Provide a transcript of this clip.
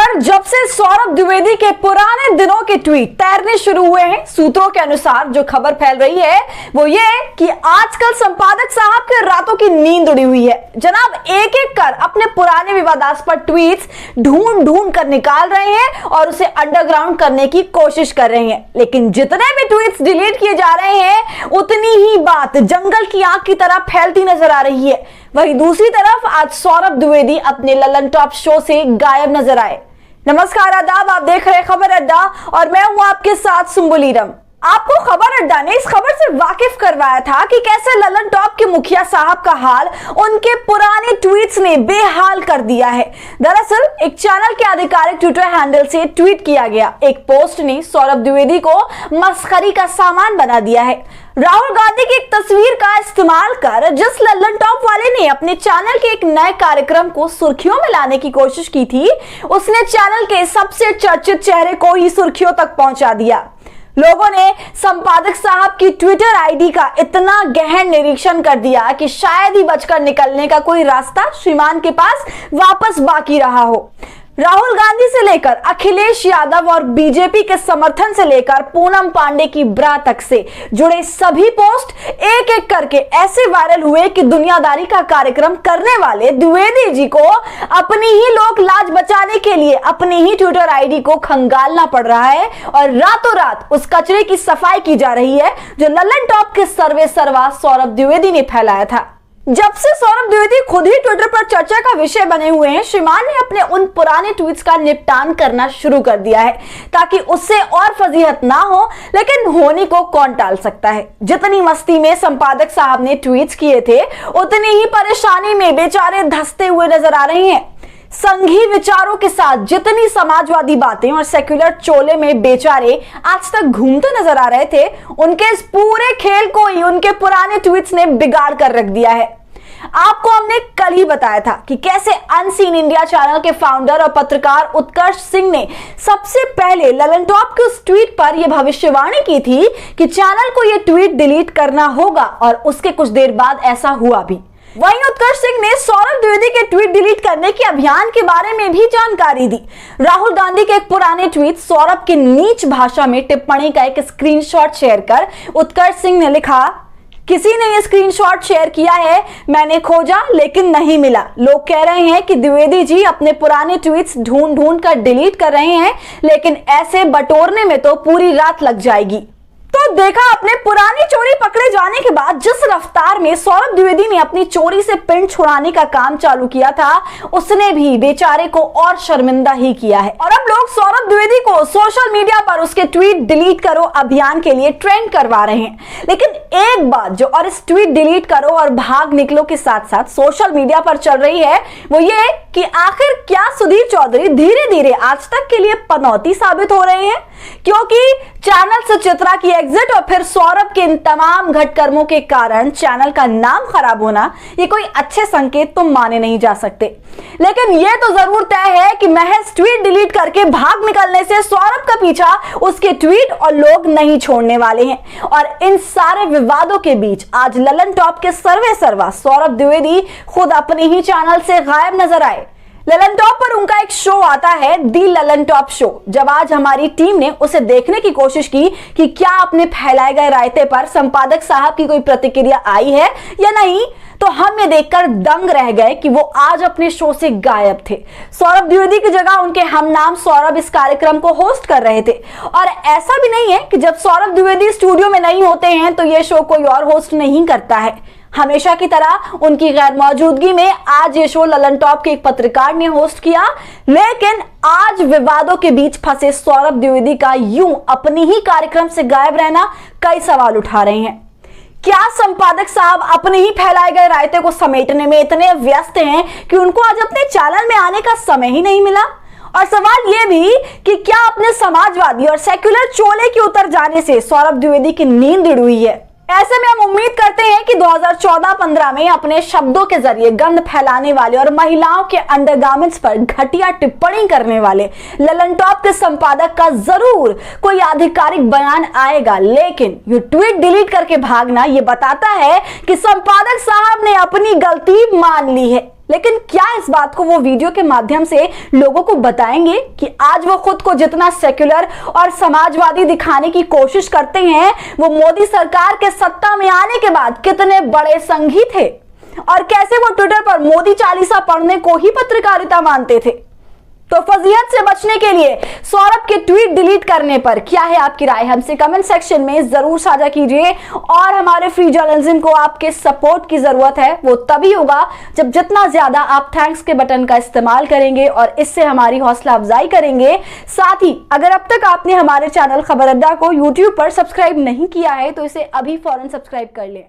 पर जब से सौरभ द्विवेदी के पुराने दिनों के ट्वीट तैरने शुरू हुए हैं, सूत्रों के अनुसार जो खबर फैल रही है वो ये कि आजकल संपादक साहब के रातों की नींद उड़ी हुई है। जनाब एक एक कर अपने पुराने विवादास्पद ट्वीट्स ढूंढ ढूंढ कर निकाल रहे हैं और उसे अंडरग्राउंड करने की कोशिश कर रहे हैं। लेकिन जितने भी ट्वीट्स डिलीट किए जा रहे हैं उतनी ही बात जंगल की आग की तरह फैलती नजर आ रही है। वहीं दूसरी तरफ आज सौरभ द्विवेदी अपने ललन टॉप शो से गायब नजर आए। नमस्कार, आदाब, आप देख रहे हैं खबर अड्डा और मैं हूं आपके साथ सुम्बुलीरम। आपको खबर अड्डा ने इस खबर से वाकिफ करवाया था कि कैसे ललन टॉप के मुखिया साहब का हाल उनके पुराने ट्वीट्स ने बेहाल कर दिया है। दरअसल एक चैनल के आधिकारिक ट्विटर हैंडल से ट्वीट किया गया एक पोस्ट ने सौरभ द्विवेदी को मस्खरी का सामान बना दिया है। राहुल गांधी की एक तस्वीर का इस्तेमाल कर जिस ललन टॉप वाले ने अपने चैनल के एक नए कार्यक्रम को सुर्खियों में लाने की कोशिश की थी, उसने चैनल के सबसे चर्चित चेहरे को ही सुर्खियों तक पहुंचा दिया। लोगों ने संपादक साहब की ट्विटर आईडी का इतना गहन निरीक्षण कर दिया कि शायद ही बचकर निकलने का कोई रास्ता श्रीमान के पास वापस बाकी रहा हो। राहुल गांधी से लेकर अखिलेश यादव और बीजेपी के समर्थन से लेकर पूनम पांडे की ब्रा तक से जुड़े सभी पोस्ट एक एक करके ऐसे वायरल हुए कि दुनियादारी का कार्यक्रम करने वाले द्विवेदी जी को अपनी ही लोक लाज बचाने के लिए अपनी ही ट्विटर आईडी को खंगालना पड़ रहा है और रातों रात उस कचरे की सफाई की जा रही है जो ललन टॉप के सर्वे सर्वा सौरभ द्विवेदी ने फैलाया था। जब से सौरभ द्विवेदी खुद ही ट्विटर पर चर्चा का विषय बने हुए हैं, श्रीमान ने अपने उन पुराने ट्वीट्स का निपटान करना शुरू कर दिया है ताकि उससे और फजीहत ना हो। लेकिन होने को कौन टाल सकता है। जितनी मस्ती में संपादक साहब ने ट्वीट्स किए थे उतनी ही परेशानी में बेचारे धंसते हुए नजर आ रहे हैं। संघी विचारों के साथ जितनी समाजवादी बातें और सेक्युलर चोले में बेचारे आज तक घूमते नजर आ रहे थे, उनके इस पूरे खेल को ही उनके पुराने ट्वीट्स ने बिगाड़ कर रख दिया है। आपको हमने कल ही बताया था कि कैसे अनसीन इंडिया चैनल के फाउंडर और पत्रकार उत्कर्ष सिंह ने सबसे पहले ललन टॉप के उस ट्वीट पर यह भविष्यवाणी की थी कि चैनल को यह ट्वीट डिलीट करना होगा और उसके कुछ देर बाद ऐसा हुआ भी। वहीं उत्कर्ष सिंह ने सौरभ द्विवेदी के ट्वीट डिलीट करने के अभियान के बारे में भी जानकारी दी। राहुल गांधी के एक पुराने ट्वीट सौरभ की नीच भाषा में टिप्पणी का एक स्क्रीनशॉट शेयर कर उत्कर्ष सिंह ने लिखा, किसी ने ये स्क्रीनशॉट शेयर किया है, मैंने खोजा लेकिन नहीं मिला। लोग कह रहे हैं कि द्विवेदी जी अपने पुराने ट्वीट्स ढूंढ ढूंढ कर डिलीट कर रहे हैं, लेकिन ऐसे बटोरने में तो पूरी रात लग जाएगी। तो देखा, अपने पुरानी चोरी पकड़े जाने के बाद जिस रफ्तार में सौरभ द्विवेदी ने अपनी चोरी से पिंड छुड़ाने का काम चालू किया था, उसने भी बेचारे को और शर्मिंदा ही किया है। और अब लोग सौरभ द्विवेदी को सोशल मीडिया पर उसके ट्वीट डिलीट करो अभियान के लिए ट्रेंड करवा रहे हैं। लेकिन एक बात जो और इस ट्वीट डिलीट करो और भाग निकलो के साथ साथ सोशल मीडिया पर चल रही है वो ये कि आखिर क्या सुधीर चौधरी धीरे धीरे आज तक के लिए पनौती साबित हो रहे हैं, क्योंकि चैनल से चित्रा की एग्जिट और फिर सौरभ के इन तमाम घटकर्मों के कारण चैनल का नाम खराब होना ये कोई अच्छे संकेत तो माने नहीं जा सकते। लेकिन यह तो जरूर तय है कि महज ट्वीट डिलीट करके भाग निकलने से सौरभ का पीछा उसके ट्वीट और लोग नहीं छोड़ने वाले हैं। और इन सारे विवादों के बीच आज ललन टॉप के सर्वे सर्वा सौरभ द्विवेदी खुद अपने ही चैनल से गायब नजर आए। ललन टॉप पर उनका एक शो आता है, दी ललन टॉप शो। जब आज हमारी टीम ने उसे देखने की कोशिश की कि क्या अपने फैलाए गए रायते पर संपादक साहब की कोई प्रतिक्रिया आई है या नहीं, तो हम ये देखकर दंग रह गए कि वो आज अपने शो से गायब थे। सौरभ द्विवेदी की जगह उनके हम नाम सौरभ इस कार्यक्रम को होस्ट कर रहे थे। और ऐसा भी नहीं है कि जब सौरभ द्विवेदी स्टूडियो में नहीं होते हैं तो ये शो कोई और होस्ट नहीं करता है। हमेशा की तरह उनकी गैर मौजूदगी में आज ये शो ललन टॉप के एक पत्रकार ने होस्ट किया। लेकिन आज विवादों के बीच फंसे सौरभ द्विवेदी का यूं अपनी ही कार्यक्रम से गायब रहना कई सवाल उठा रहे हैं। क्या संपादक साहब अपने ही फैलाए गए रायते को समेटने में इतने व्यस्त हैं कि उनको आज अपने चैनल में आने का समय ही नहीं मिला? और सवाल यह भी कि क्या अपने समाजवादी और सेक्युलर चोले के उतर जाने से सौरभ द्विवेदी की नींद उड़ हुई है? ऐसे में हम उम्मीद करते हैं कि 2014-15 में अपने शब्दों के जरिए गंध फैलाने वाले और महिलाओं के अंडरगारमेंट्स पर घटिया टिप्पणी करने वाले ललन टॉप के संपादक का जरूर कोई आधिकारिक बयान आएगा। लेकिन ये ट्वीट डिलीट करके भागना ये बताता है कि संपादक साहब ने अपनी गलती मान ली है। लेकिन क्या इस बात को वो वीडियो के माध्यम से लोगों को बताएंगे कि आज वो खुद को जितना सेक्युलर और समाजवादी दिखाने की कोशिश करते हैं, वो मोदी सरकार के सत्ता में आने के बाद कितने बड़े संघी थे और कैसे वो ट्विटर पर मोदी चालीसा पढ़ने को ही पत्रकारिता मानते थे। तो फजीहत से बचने के लिए सौरभ के ट्वीट डिलीट करने पर क्या है आपकी राय, हमसे कमेंट सेक्शन में जरूर साझा कीजिए। और हमारे फ्री जर्नलिज्म को आपके सपोर्ट की जरूरत है, वो तभी होगा जब जितना ज्यादा आप थैंक्स के बटन का इस्तेमाल करेंगे और इससे हमारी हौसला अफजाई करेंगे। साथ ही अगर अब तक आपने हमारे चैनल खबर अड्डा को यूट्यूब पर सब्सक्राइब नहीं किया है तो इसे अभी फौरन सब्सक्राइब कर लें।